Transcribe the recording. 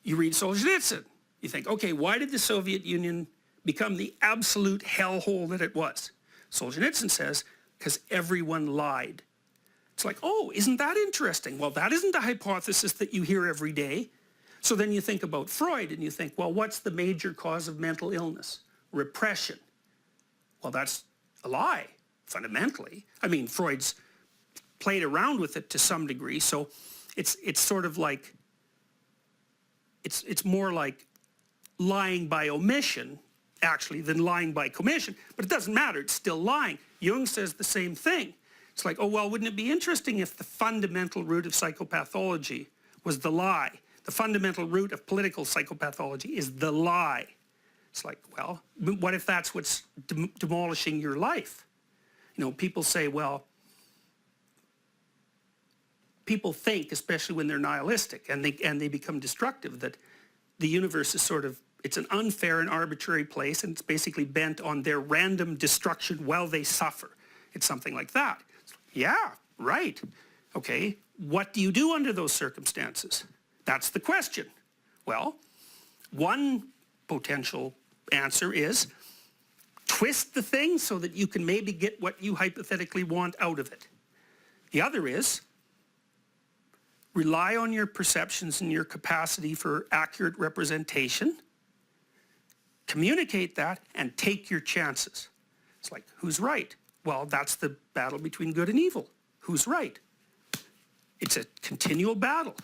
You read Solzhenitsyn. You think, okay, why did the Soviet Union become the absolute hellhole that it was? Solzhenitsyn says, because everyone lied. It's like, oh, isn't that interesting? Well, that isn't a hypothesis that you hear every day. So then you think about Freud and you think, well, what's the major cause of mental illness? Repression. Well, that's a lie, fundamentally. I mean, Freud's played around with it to some degree, so it's sort of like, it's more like lying by omission, actually, than lying by commission. But it doesn't matter, it's still lying. Jung says the same thing. It's like, oh, well, wouldn't it be interesting if the fundamental root of psychopathology was the lie? The fundamental root of political psychopathology is the lie. It's like, well, what if that's what's demolishing your life? You know, people say, well, people think, especially when they're nihilistic and they become destructive, that the universe is sort of, it's an unfair and arbitrary place and it's basically bent on their random destruction while they suffer. It's something like that. Yeah, right. Okay, what do you do under those circumstances? That's the question. Well, one potential answer is twist the thing so that you can maybe get what you hypothetically want out of it. The other is rely on your perceptions and your capacity for accurate representation, communicate that, and take your chances. It's like, who's right? Well, that's the battle between good and evil. Who's right? It's a continual battle.